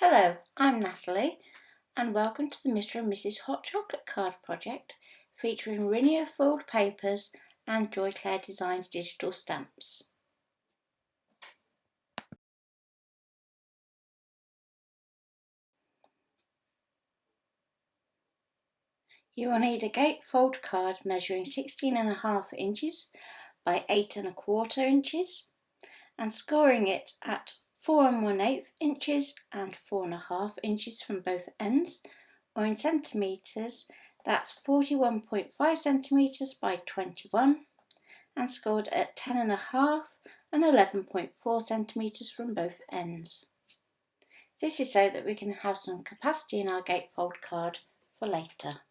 Hello, I'm Natalie and welcome to the Mr. and Mrs. Hot Chocolate Card project featuring Rinea foiled papers and Joy Clair Designs digital stamps. You will need a gatefold card measuring 16.5 inches by 8.25 inches and scoring it at 4 1/8 inches and 4.5 inches from both ends, or in centimetres that's 41.5 centimetres by 21, and scored at 10.5 and 11.4 centimetres from both ends. This is so that we can have some capacity in our gatefold card for later.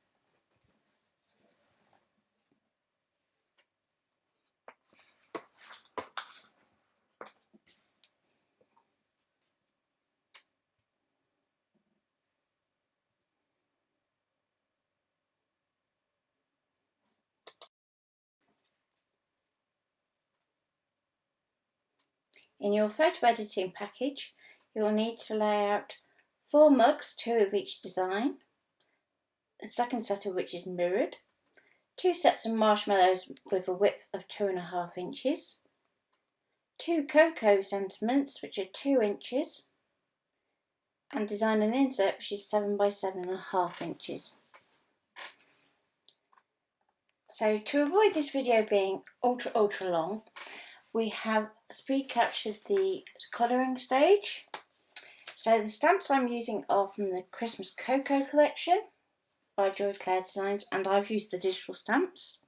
In your photo editing package, you will need to lay out 4 mugs, 2 of each design, the second set of which is mirrored, 2 sets of marshmallows with a width of 2.5 inches, 2 cocoa sentiments which are 2 inches, and design an insert which is 7 by 7.5 inches. So to avoid this video being ultra long, we have speed captured the colouring stage. So the stamps I'm using are from the Christmas Cocoa collection by Joy Clair Designs, and I've used the digital stamps.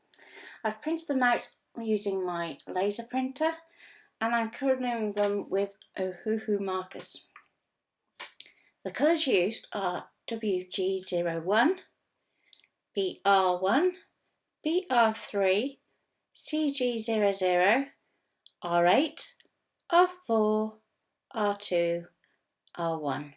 I've printed them out using my laser printer and I'm colouring them with Ohuhu markers. The colours used are WG01, BR1, BR3, CG00, R8, R4, R2, R1.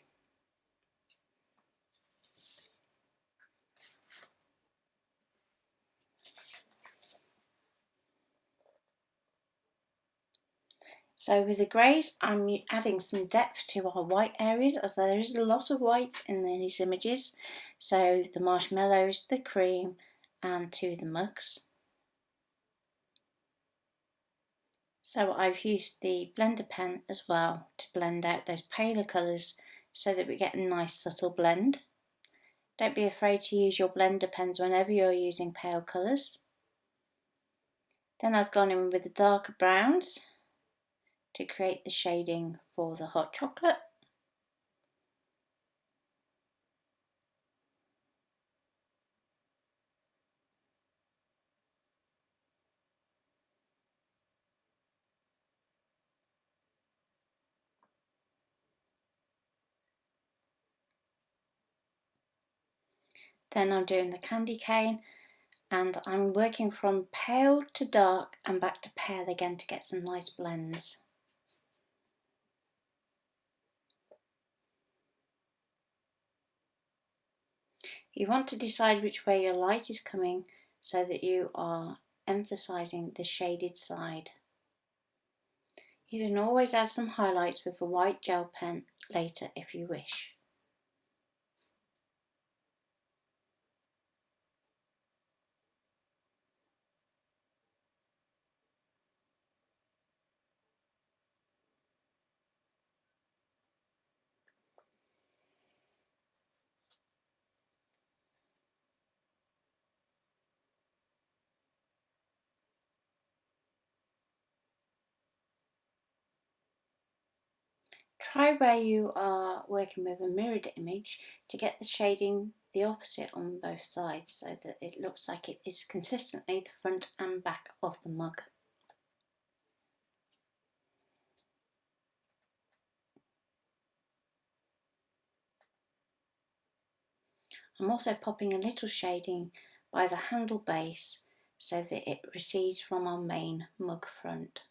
So with the greys, I'm adding some depth to our white areas, as there is a lot of white in these images. So the marshmallows, the cream, and 2 of the mugs. So I've used the blender pen as well to blend out those paler colours so that we get a nice subtle blend. Don't be afraid to use your blender pens whenever you're using pale colours. Then I've gone in with the darker browns to create the shading for the hot chocolate. Then I'm doing the candy cane, and I'm working from pale to dark and back to pale again to get some nice blends. You want to decide which way your light is coming so that you are emphasising the shaded side. You can always add some highlights with a white gel pen later if you wish. Try where you are working with a mirrored image to get the shading the opposite on both sides so that it looks like it is consistently the front and back of the mug. I'm also popping a little shading by the handle base so that it recedes from our main mug front.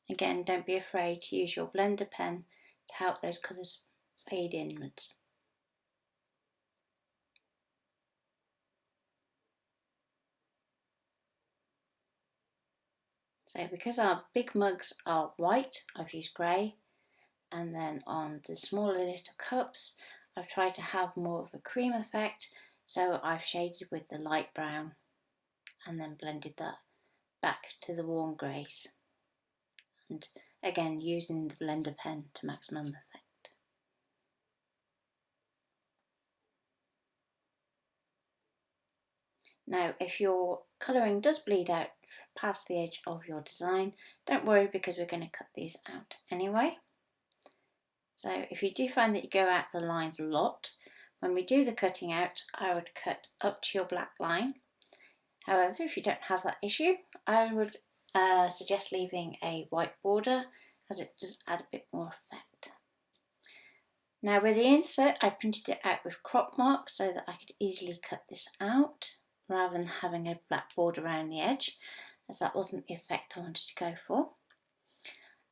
Again, don't be afraid to use your blender pen to help those colours fade inwards. So because our big mugs are white, I've used grey, and then on the smaller little cups I've tried to have more of a cream effect, so I've shaded with the light brown and then blended that back to the warm greys, and again using the blender pen to maximum effect. Now if your colouring does bleed out past the edge of your design, don't worry, because we're going to cut these out anyway. So if you do find that you go out the lines a lot, when we do the cutting out, I would cut up to your black line. However, if you don't have that issue, I would suggest leaving a white border, as it does add a bit more effect. Now with the insert, I printed it out with crop marks so that I could easily cut this out rather than having a black border around the edge, as that wasn't the effect I wanted to go for.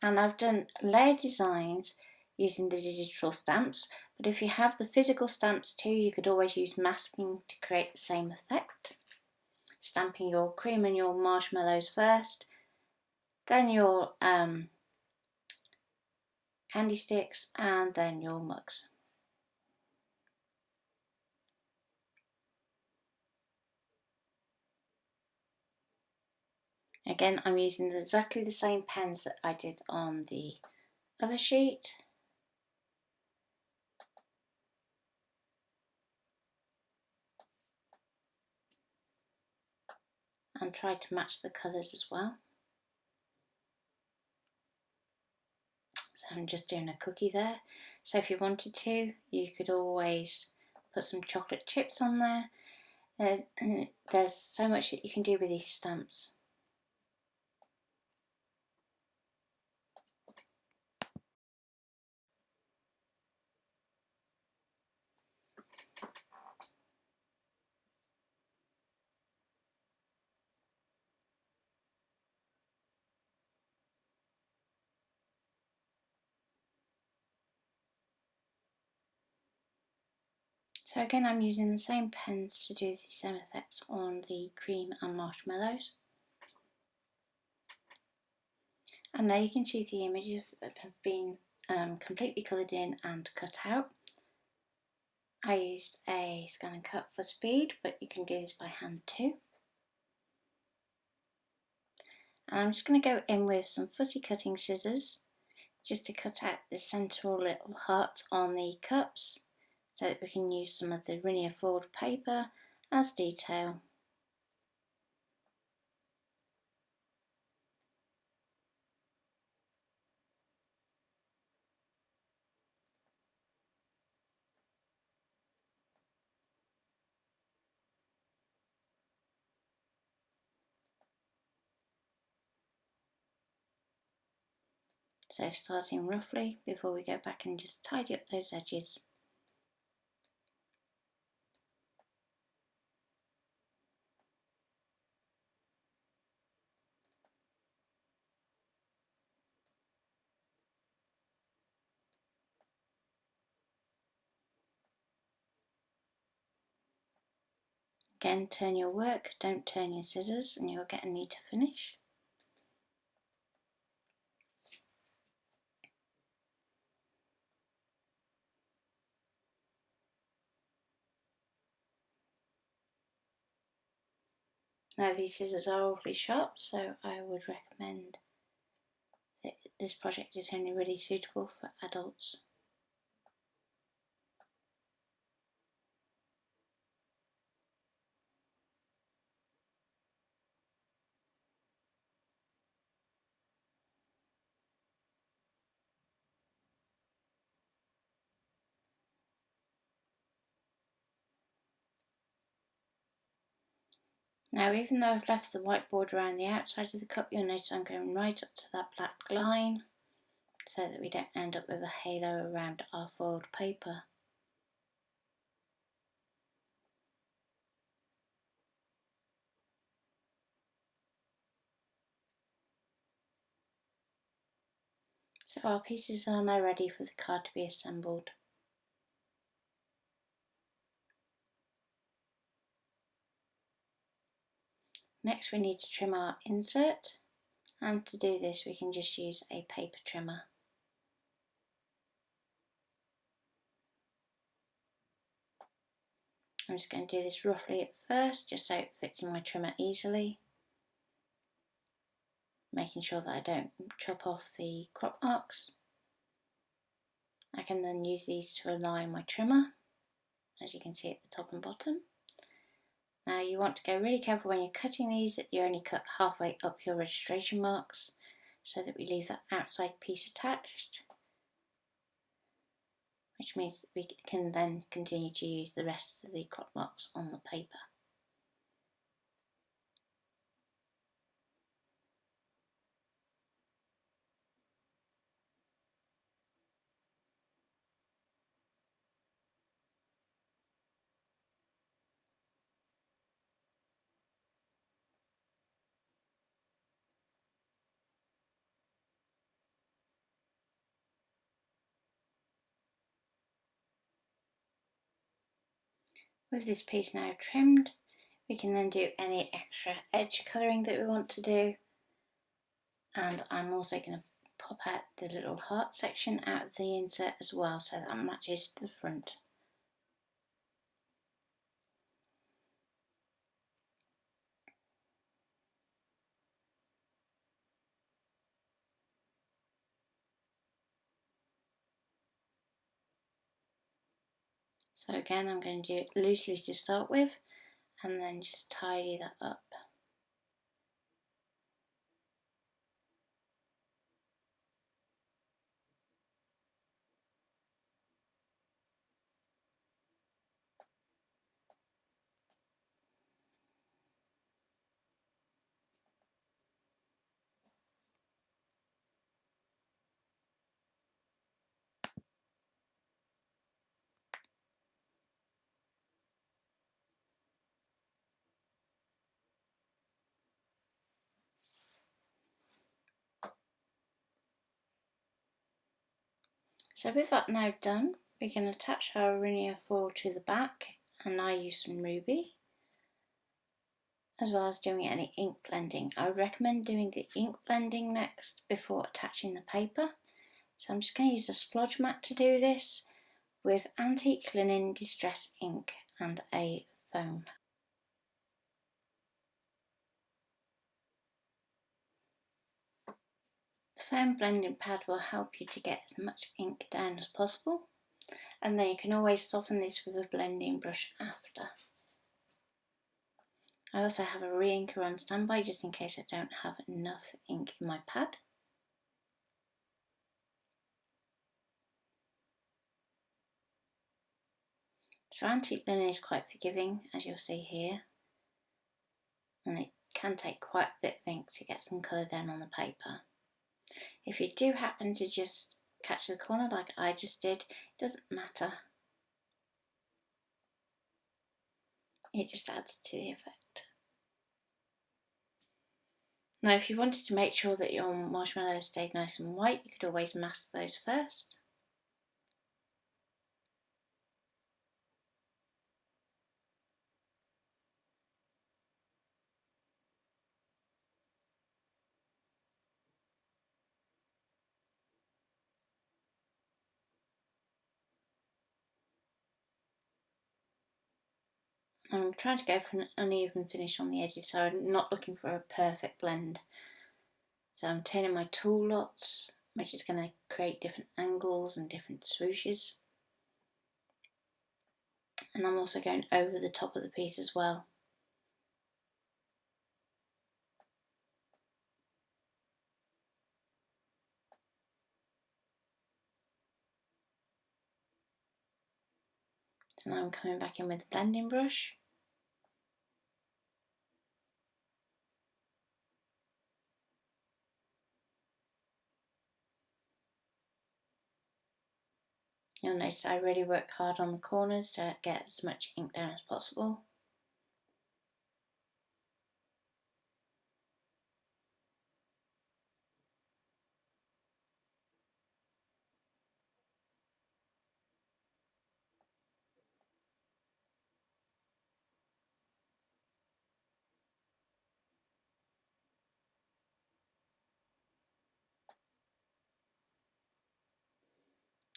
And I've done layer designs using the digital stamps, but if you have the physical stamps too, you could always use masking to create the same effect. Stamping your cream and your marshmallows first, then your candy sticks, and then your mugs. Again, I'm using exactly the same pens that I did on the other sheet. And try to match the colours as well. So I'm just doing a cookie there. So if you wanted to, you could always put some chocolate chips on there. There's so much that you can do with these stamps. So again, I'm using the same pens to do the same effects on the cream and marshmallows. And now you can see the images have been completely coloured in and cut out. I used a scan and cut for speed, but you can do this by hand too. And I'm just going to go in with some fussy cutting scissors just to cut out the central little hearts on the cups, so that we can use some of the Rinea foiled paper as detail. So starting roughly before we go back and just tidy up those edges. Again, turn your work, don't turn your scissors, and you'll get a neater finish. Now these scissors are awfully sharp, so I would recommend that this project is only really suitable for adults. Now even though I've left the white border around the outside of the cup, you'll notice I'm going right up to that black line so that we don't end up with a halo around our foiled paper. So our pieces are now ready for the card to be assembled. Next we need to trim our insert, and to do this we can just use a paper trimmer. I'm just going to do this roughly at first, just so it fits in my trimmer easily. Making sure that I don't chop off the crop marks. I can then use these to align my trimmer, as you can see at the top and bottom. Now you want to go really careful when you're cutting these that you only cut halfway up your registration marks, so that we leave that outside piece attached, which means that we can then continue to use the rest of the crop marks on the paper. With this piece now trimmed, we can then do any extra edge colouring that we want to do. And I'm also going to pop out the little heart section out of the insert as well, so that matches the front. So again, I'm going to do it loosely to start with, and then just tidy that up. So with that now done, we can attach our Rinea foil to the back, and I use some ruby, as well as doing any ink blending. I would recommend doing the ink blending next before attaching the paper. So I'm just going to use a splodge mat to do this with antique linen distress ink and a foam. The foam blending pad will help you to get as much ink down as possible, and then you can always soften this with a blending brush after. I also have a re-inker on standby just in case I don't have enough ink in my pad. So antique linen is quite forgiving, as you'll see here, and it can take quite a bit of ink to get some colour down on the paper. If you do happen to just catch the corner like I just did, it doesn't matter. It just adds to the effect. Now if you wanted to make sure that your marshmallows stayed nice and white, you could always mask those first. I'm trying to go for an uneven finish on the edges, so I'm not looking for a perfect blend. So I'm turning my tool lots, which is going to create different angles and different swooshes. And I'm also going over the top of the piece as well. So now I'm coming back in with the blending brush. You'll notice I really work hard on the corners to get as much ink down as possible.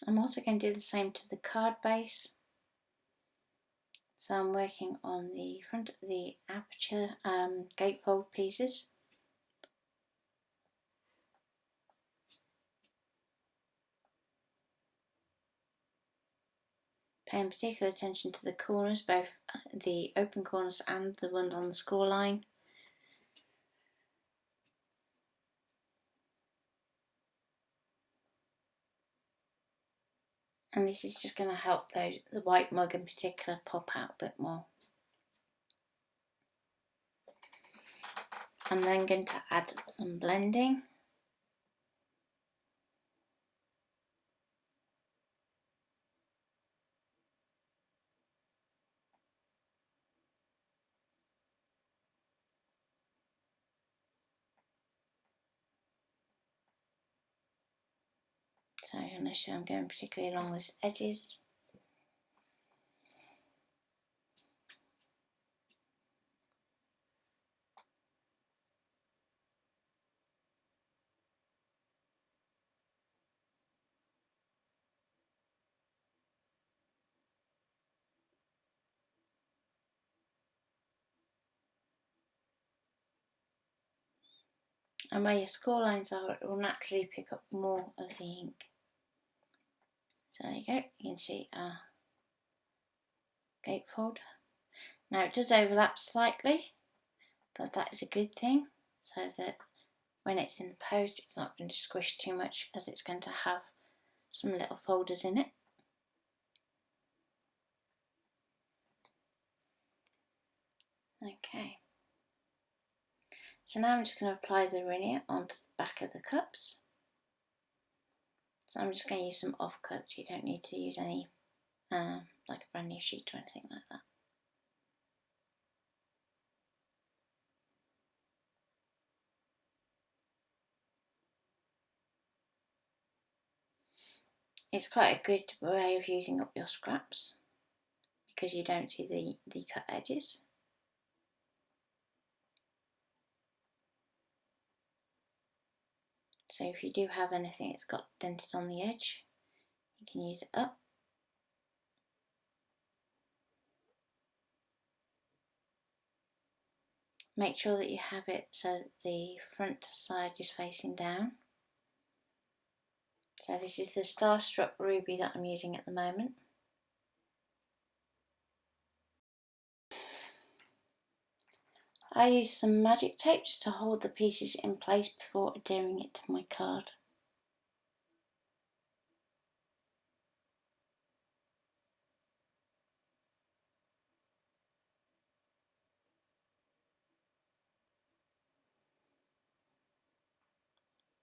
I'm also going to do the same to the card base. So I'm working on the front of the aperture gatefold pieces. Paying particular attention to the corners, both the open corners and the ones on the score line. And this is just going to help the white mug in particular pop out a bit more. I'm then going to add some blending. So notice I'm going particularly along these edges. And where your score lines are, it will naturally pick up more of the ink. So there you go, you can see our gatefold. Now it does overlap slightly, but that is a good thing, so that when it's in the post it's not going to squish too much, as it's going to have some little folders in it. Okay, so now I'm just going to apply the Rinea onto the back of the cups. So I'm just going to use some offcuts. You don't need to use any like a brand new sheet or anything like that. It's quite a good way of using up your scraps because you don't see the cut edges. So if you do have anything that's got dented on the edge, you can use it up. Make sure that you have it so that the front side is facing down. So this is the Starstruck Ruby that I'm using at the moment. I use some magic tape just to hold the pieces in place before adhering it to my card.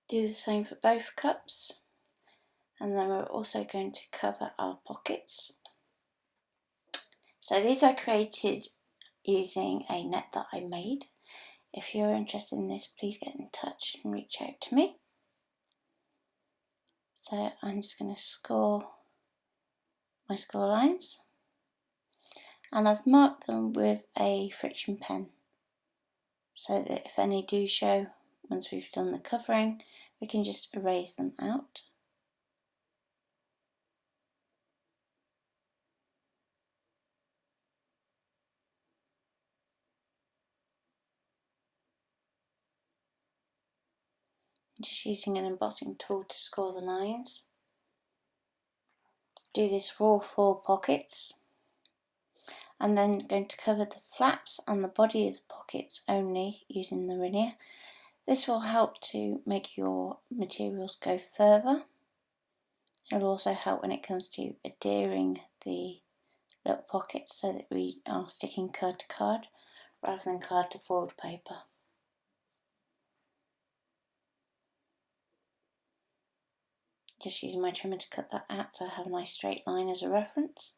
Do the same for both cups, and then we're also going to cover our pockets. So these I created using a net that I made. If you're interested in this, please get in touch and reach out to me. So I'm just going to score my score lines, and I've marked them with a friction pen so that if any do show once we've done the covering, we can just erase them out. Just using an embossing tool to score the lines. Do this for all 4 pockets, and then going to cover the flaps and the body of the pockets only using the Rinea. This will help to make your materials go further. It will also help when it comes to adhering the little pockets so that we are sticking card to card rather than card to foiled paper. Just using my trimmer to cut that out so I have a nice straight line as a reference.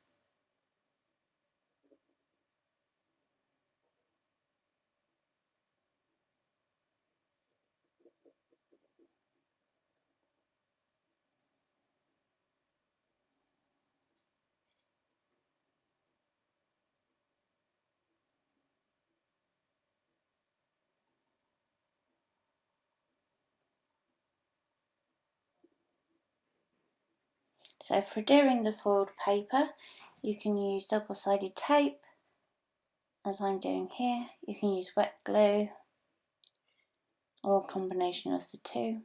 So for adhering the foiled paper, you can use double-sided tape, as I'm doing here. You can use wet glue or a combination of the two.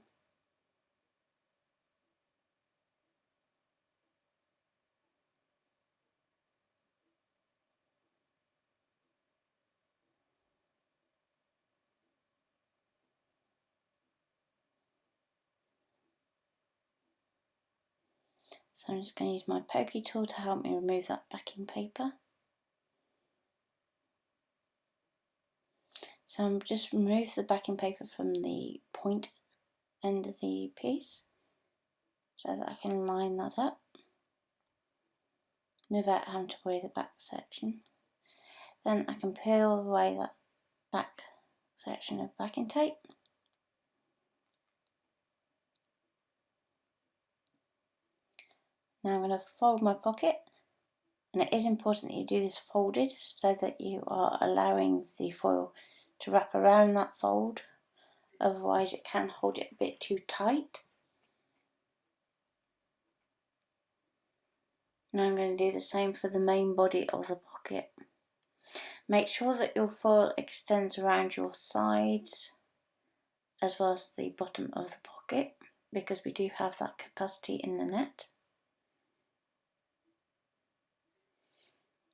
So I'm just going to use my pokey tool to help me remove that backing paper. So I'm just remove the backing paper from the point end of the piece so that I can line that up without having to worry the back section. Then I can peel away that back section of backing tape. Now I'm going to fold my pocket, and it is important that you do this folded so that you are allowing the foil to wrap around that fold, otherwise it can hold it a bit too tight. Now I'm going to do the same for the main body of the pocket. Make sure that your foil extends around your sides as well as the bottom of the pocket, because we do have that capacity in the net.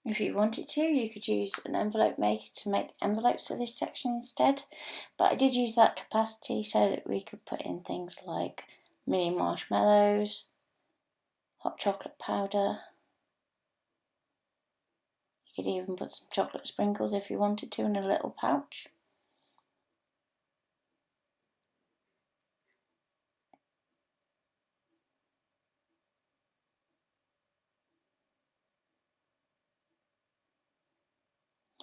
If you wanted to, you could use an envelope maker to make envelopes for this section instead, but I did use that capacity so that we could put in things like mini marshmallows, hot chocolate powder. You could even put some chocolate sprinkles if you wanted to in a little pouch.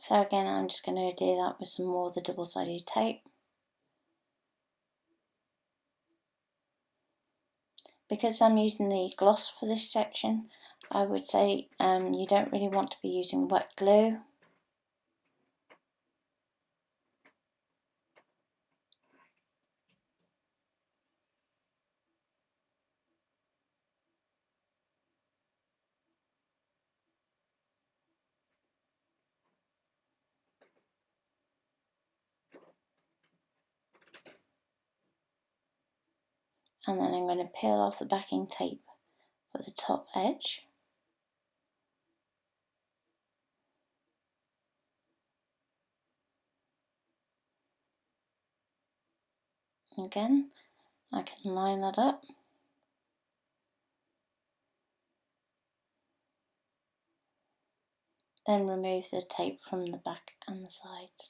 So again, I'm just going to do that with some more of the double-sided tape. Because I'm using the gloss for this section, I would say you don't really want to be using wet glue. And then I'm going to peel off the backing tape for the top edge. Again, I can line that up. Then remove the tape from the back and the sides.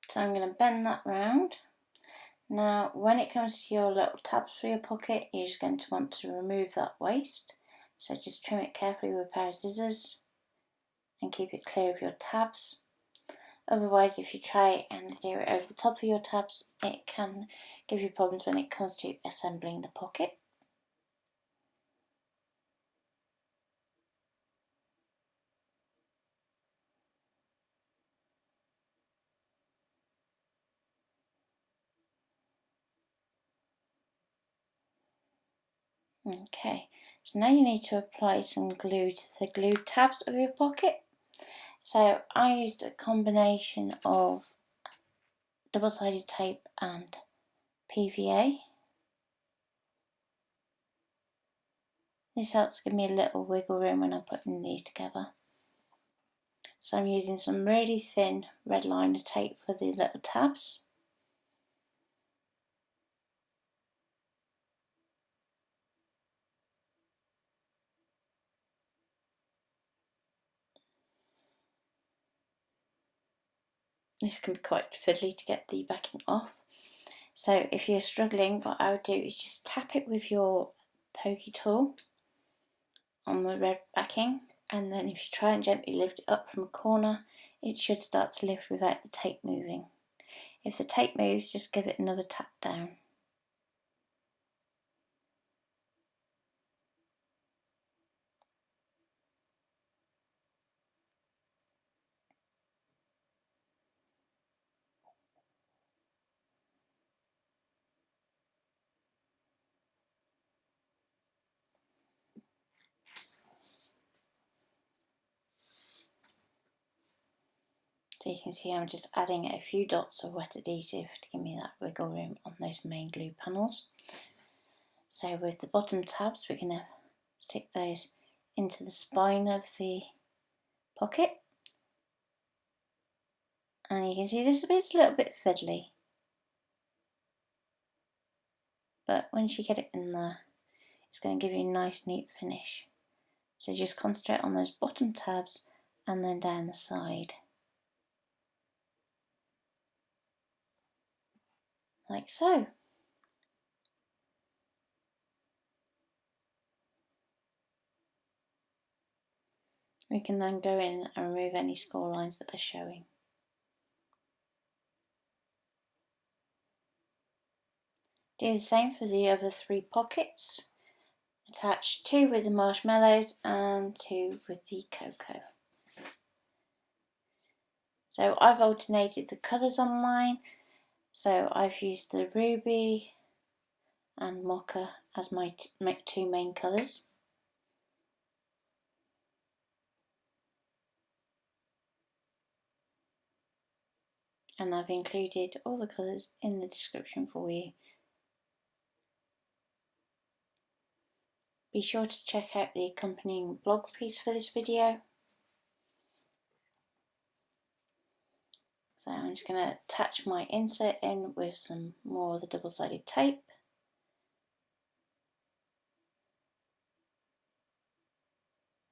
So I'm going to bend that round. Now when it comes to your little tabs for your pocket, you're just going to want to remove that waste. So just trim it carefully with a pair of scissors and keep it clear of your tabs. Otherwise, if you try and do it over the top of your tabs, it can give you problems when it comes to assembling the pocket. Okay, so now you need to apply some glue to the glue tabs of your pocket. So I used a combination of double-sided tape and PVA. This helps give me a little wiggle room when I'm putting these together. So I'm using some really thin red liner tape for the little tabs. This can be quite fiddly to get the backing off. So if you're struggling, what I would do is just tap it with your pokey tool on the red backing, and then if you try and gently lift it up from a corner, it should start to lift without the tape moving. If the tape moves, just give it another tap down. So you can see I'm just adding a few dots of wet adhesive to give me that wiggle room on those main glue panels. So with the bottom tabs, we're going to stick those into the spine of the pocket. And you can see this bit's a little bit fiddly, but once you get it in there, it's going to give you a nice neat finish. So just concentrate on those bottom tabs and then down the side, like so. We can then go in and remove any score lines that are showing. Do the same for the other 3 pockets. Attach 2 with the marshmallows and 2 with the cocoa. So I've alternated the colours on mine. So I've used the ruby and mocha as my 2 main colours. And I've included all the colours in the description for you. Be sure to check out the accompanying blog piece for this video. So I'm just going to attach my insert in with some more of the double-sided tape.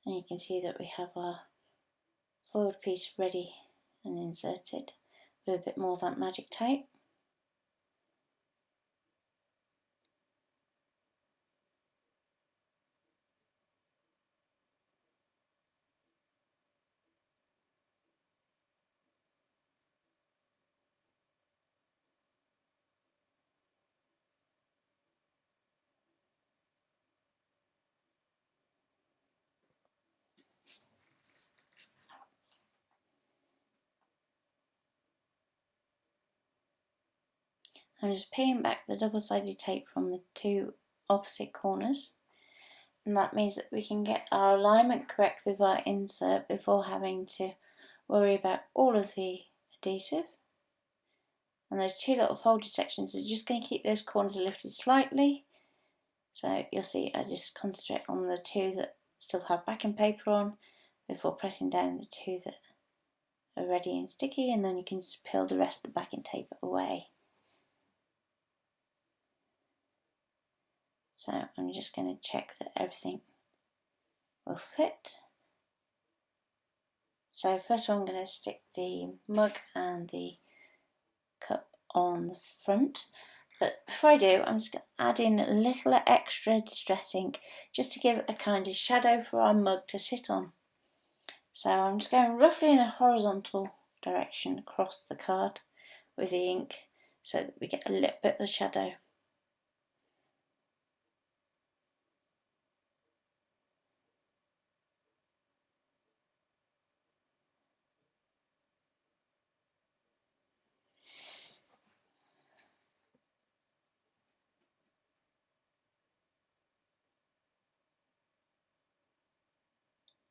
And you can see that we have our foiled piece ready and inserted with a bit more of that magic tape. I'm just peeling back the double-sided tape from the 2 opposite corners, and that means that we can get our alignment correct with our insert before having to worry about all of the adhesive. And those 2 little folded sections are just going to keep those corners lifted slightly. So you'll see I just concentrate on the 2 that still have backing paper on before pressing down the 2 that are ready and sticky, and then you can just peel the rest of the backing tape away. So I'm just going to check that everything will fit. So first of all I'm going to stick the mug and the cup on the front, but before I do I'm just going to add in a little extra distress ink just to give a kind of shadow for our mug to sit on. So I'm just going roughly in a horizontal direction across the card with the ink so that we get a little bit of shadow.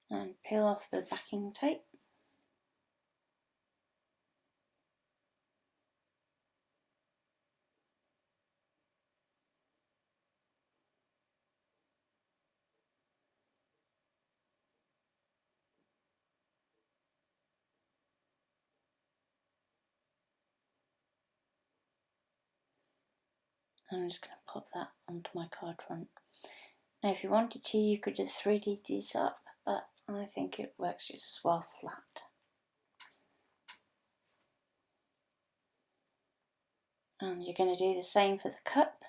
And peel off the backing tape. I'm just going to pop that onto my card front. Now if you wanted to you could just 3D these up, but I think it works just as well flat. And you're going to do the same for the cup.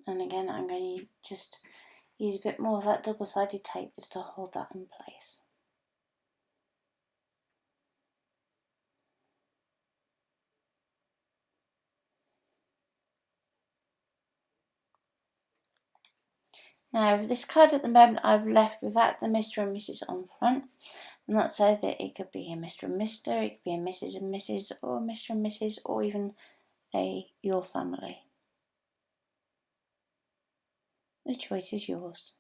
And again I'm going to just use a bit more of that double-sided tape just to hold that in place. Now this card at the moment I've left without the Mr. and Mrs. on front, And that's so that it could be a Mr. and Mr, it could be a Mrs. and Mrs, or Mr. and Mrs, or even a your family. The choice is yours.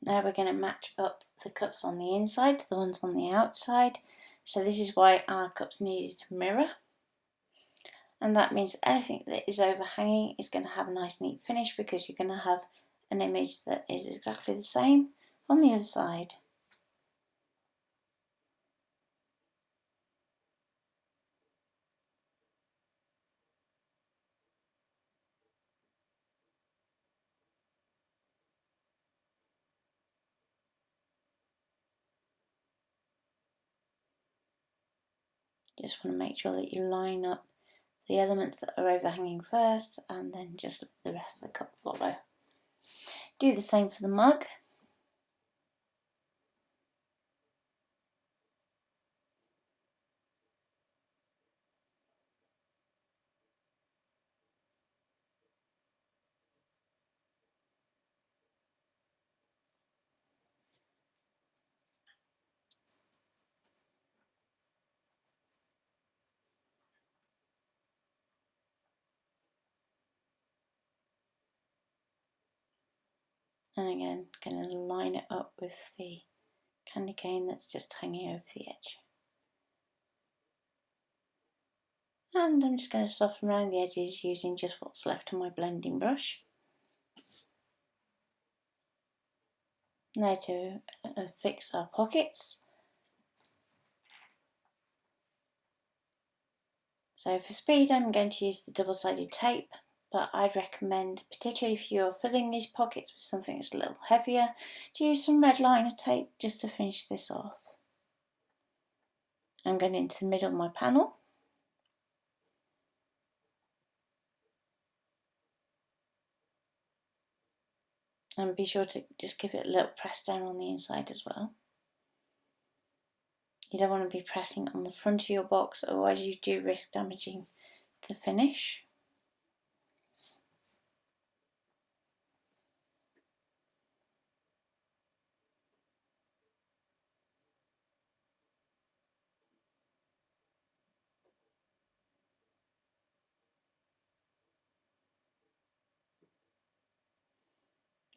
Now we're going to match up the cups on the inside to the ones on the outside. So this is why our cups needed to mirror. And that means anything that is overhanging is going to have a nice neat finish, because you're going to have an image that is exactly the same on the other side. Just want to make sure that you line up the elements that are overhanging first, and then just let the rest of the cup follow. Do the same for the mug. And again, going to line it up with the candy cane that's just hanging over the edge. And I'm just going to soften around the edges using just what's left on my blending brush. Now to fix our pockets. So for speed, I'm going to use the double-sided tape, but I'd recommend, particularly if you're filling these pockets with something that's a little heavier, to use some red liner tape just to finish this off. I'm going into the middle of my panel. And be sure to just give it a little press down on the inside as well. You don't want to be pressing on the front of your box, otherwise you do risk damaging the finish.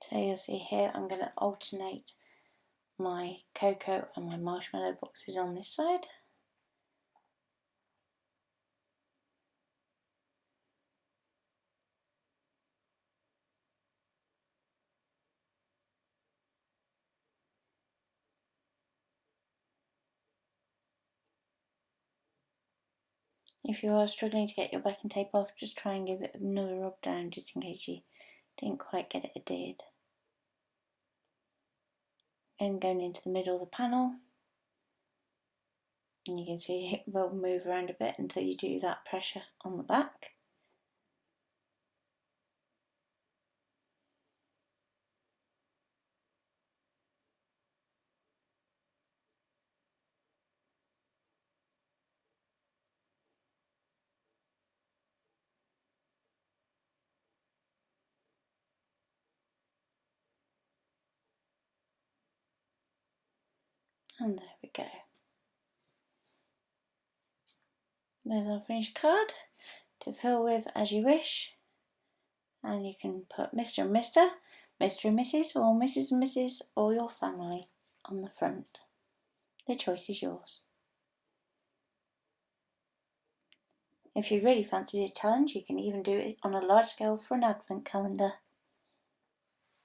So you'll see here I'm going to alternate my cocoa and my marshmallow boxes on this side. If you are struggling to get your backing tape off, just try and give it another rub down just in case you didn't quite get it adhered. And going into the middle of the panel, and you can see it will move around a bit until you do that pressure on the back. And there we go. There's our finished card to fill with as you wish. And you can put Mr. and Mr, Mr. and Mrs, or Mrs. and Mrs, or your family on the front. The choice is yours. If you really fancy a challenge, you can even do it on a large scale for an advent calendar.